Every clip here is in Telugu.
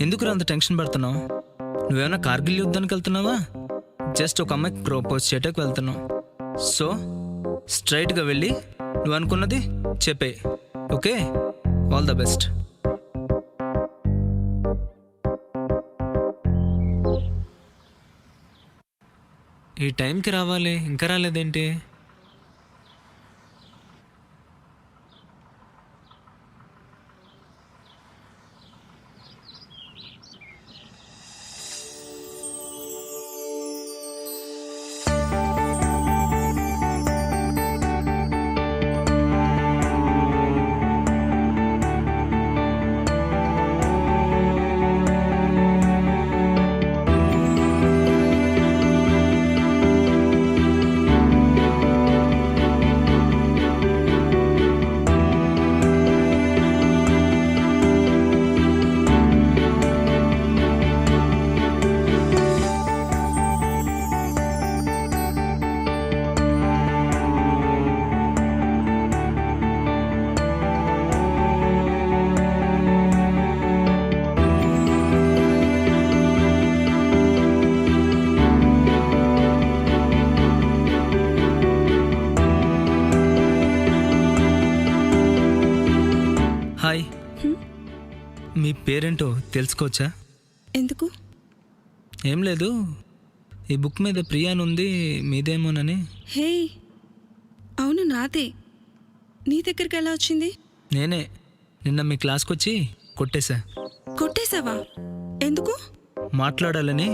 ఎందుకు అంత టెన్షన్ పడుతున్నావు? నువ్వేమైనా కార్గిల్ యుద్ధానికి వెళ్తున్నావా? జస్ట్ ఒక అమ్మాయికి ప్రపోజ్ చేయటానికి వెళ్తున్నావు. సో స్ట్రైట్గా వెళ్ళి నువ్వు అనుకున్నది చెప్పే. Okay, all the best. ఈ టైంకి రావాలి, ఇంకా రాలేదేంటి? హాయ్, మీ పేరేంటో తెలుసుకోవచ్చా? ఎందుకు? ఏం లేదు, ఈ బుక్ మీద ప్రియా అని ఉంది, మీదేమోనని. హే, అవును నాదే. నీ దగ్గరికి ఎలా వచ్చింది? నేనే నిన్న మీ క్లాస్కి వచ్చి కొట్టేశా. కొట్టేశావా? ఎందుకు? మాట్లాడాలని.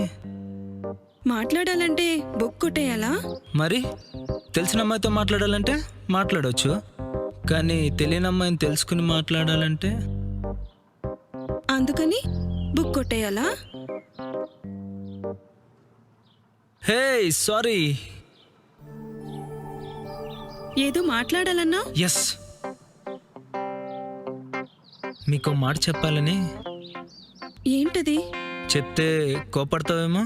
మాట్లాడాలంటే బుక్ కొట్టేయాలా? మరి తెలిసిన అమ్మాయితో మాట్లాడాలంటే మాట్లాడవచ్చు, కానీ తెలియని అమ్మాయిని తెలుసుకుని మాట్లాడాలంటే అందుకని బుక్ కొట్టేయాలా? Hey sorry. ఏదో మాట్లాడాలన్నా? ఎస్, మీకు మాట చెప్పాలని. ఏంటది? చెప్తే కోపడతావేమో.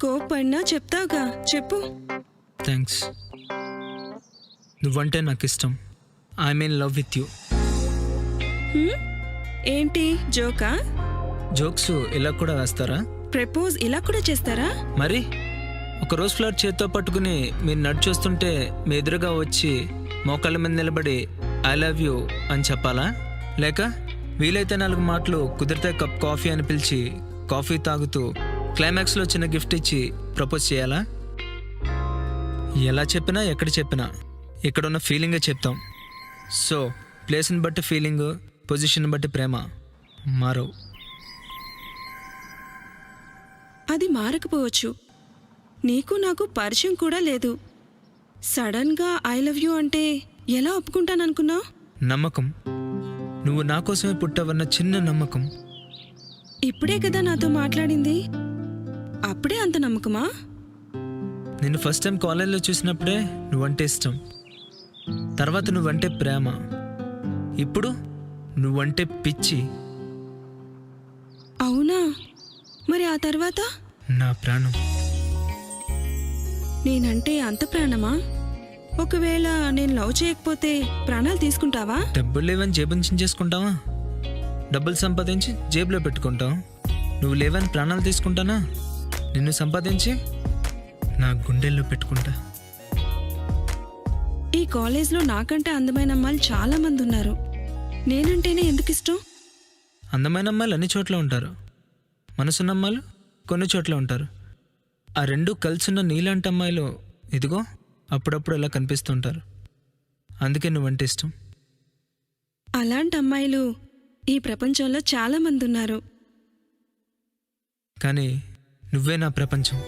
కోపడినా చెప్తావుగా, చెప్పు. థ్యాంక్స్. నువ్వంటే నాకు ఇష్టం. I mean love with you. ఏంటి జోకా? జోక్స్ ఇలా కూడా వేస్తారా? ప్రపోజ్ ఇలా కూడా చేస్తారా? మరి ఒకరోజు ఫ్లర్ట్ చేత్తో పట్టుకుని మీరు నడిచొస్తుంటే మీ ఎదురుగా వచ్చి మోకాళ్ళ మీద నిలబడి ఐ లవ్ యూ అని చెప్పాలా? లేక వీలైతే 4 మాటలు, కుదిరితే కప్ కాఫీ అని పిలిచి కాఫీ తాగుతూ క్లైమాక్స్లో చిన్న గిఫ్ట్ ఇచ్చి ప్రపోజ్ చేయాలా? ఎలా చెప్పినా ఎక్కడ చెప్పినా ఇక్కడున్న ఫీలింగే చెప్తాం. సో ప్లేస్ని బట్టి ఫీలింగ్, పొజిషన్ బట్టి ప్రేమ మారవు. అది మారకపోవచ్చు. నీకు నాకు పరిచయం కూడా లేదు. సడన్గా ఐ లవ్ యూ అంటే ఎలా ఒప్పుకుంటాననుకున్నావు? నమ్మకం. నువ్వు నా కోసమే పుట్టావన్న చిన్న నమ్మకం. ఇప్పుడే కదా నాతో మాట్లాడింది, అప్పుడే అంత నమ్మకమా? నిన్ను ఫస్ట్ టైం కాలేజ్లో చూసినప్పుడే నువ్వంటే ఇష్టం, తర్వాత నువ్వంటే ప్రేమ, ఇప్పుడు నువ్వంటే పిచ్చి. అవునా? మరి ఆ తర్వాత? నా ప్రాణం. నేనంటే అంత ప్రాణమా? ఒకవేళ నేను లవ్ చేయకపోతే ప్రాణాలు తీసుకుంటావా? డబ్బులు లేవని జేబుని చేసుకుంటావా? డబ్బులు సంపాదించి జేబులో పెట్టుకుంటాం. నువ్వు లేవని ప్రాణాలు తీసుకుంటానా? నిన్ను సంపాదించి నా గుండెల్లో పెట్టుకుంటా. ఈ కాలేజ్లో నాకంటే అందమైన అమ్మాయిలు చాలా మంది ఉన్నారు. నేనంటేనే ఎందుకు ఇష్టం? అందమైన అమ్మాయిలు అన్ని చోట్ల ఉంటారు, మనసున్న అమ్మాయిలు కొన్ని చోట్ల ఉంటారు. ఆ రెండు కలిసున్న నీలాంటి అమ్మాయిలు ఇదిగో అప్పుడప్పుడు ఇలా కనిపిస్తుంటారు. అందుకే నువ్వంటే ఇష్టం. అలాంటి అమ్మాయిలు ఈ ప్రపంచంలో చాలా మంది ఉన్నారు, కానీ నువ్వే నా ప్రపంచం.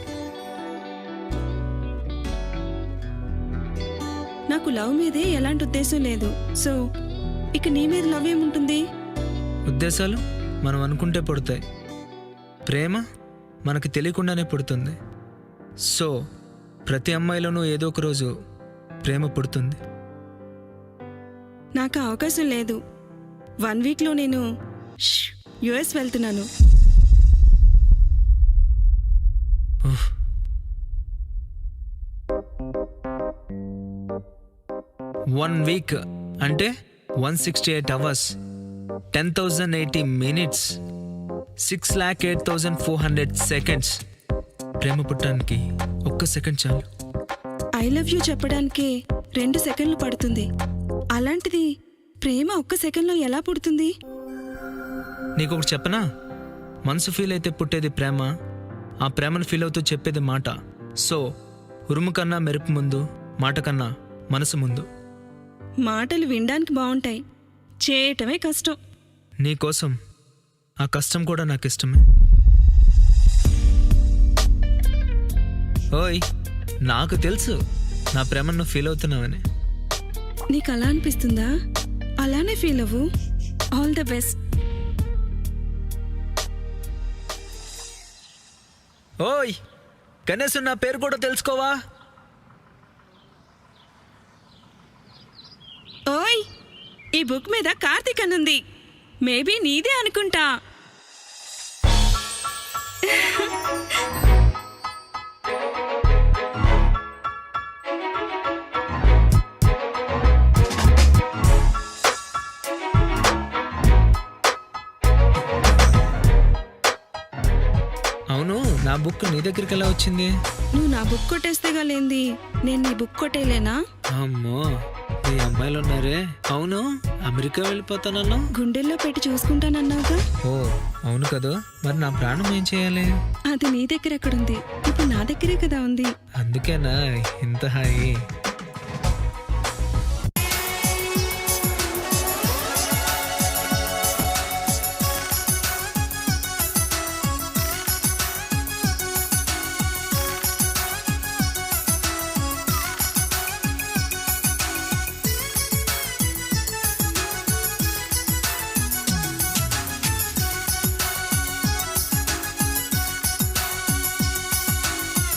నాకు లవ్ మీదే ఎలాంటి ఉద్దేశం లేదు. సో ఇక నీ మీద లవ్ ఏముంటుంది? ఉద్దేశాలు మనం అనుకుంటే పుడతాయి. ప్రేమ మనకు తెలియకుండానే పుడుతుంది. సో ప్రతి అమ్మాయిలోనూ ఏదో ఒక రోజు ప్రేమ పుడుతుంది. నాకు అవకాశం లేదు. 1 వీక్లో నేను యుఎస్ వెళ్తున్నాను. ఉఫ్. వన్ వీక్ అంటే 168 అవర్స్, 10,080 మినిట్స్, 6,08,400 సెకండ్స్. ప్రేమ పుట్టడానికి ఒక్క సెకండ్ చాలు. ఐ లవ్ యూ చెప్పడానికే 2 సెకండ్లు పడుతుంది. అలాంటిది ప్రేమ ఒక్క సెకండ్లో ఎలా పుడుతుంది? నీకు ఒకటి చెప్పనా? మనసు ఫీల్ అయితే పుట్టేది ప్రేమ, ఆ ప్రేమను ఫీల్ అవుతూ చెప్పేది మాట. సో ఉరుము కన్నా మెరుపు ముందు, మాట కన్నా మనసు ముందు. మాటలు వినడానికి బాగుంటాయి, చేయటమే కష్టం. నీకోసం ఆ కష్టం కూడా నాకు ఇష్టమే. ఓయ్, నాకు తెలుసు నా ప్రేమను నువ్వు ఫీల్ అవుతున్నావని. నీకు అలా అనిపిస్తుందా? అలానే ఫీల్ అవ్వు. All the best. ఓయ్, కనీసం నా పేరు కూడా తెలుసుకోవా? ఓయ్, ఈ బుక్ మీద కార్తీక్ అనుంది. మేబీ నీదే అనుకుంటా. అవును, నా బుక్ నీ దగ్గరికి ఎలా వచ్చింది? నువ్వు నా బుక్ కొట్టేస్తేగా లేంది నేను నీ బుక్ కొట్టేయలేనా? అమ్మో, ఈ అమ్మాయిలు ఉన్నారే. అవును, అమెరికా వెళ్ళిపోతానన్నా? గుండెల్లో పెట్టి చూసుకుంటానన్నావుగా. ఓ అవును కదా, మరి నా ప్రాణం ఏం చేయాలి? అది నీ దగ్గర ఎక్కడుంది? ఇప్పుడు నా దగ్గరే కదా ఉంది. అందుకేనా ఇంత హాయి?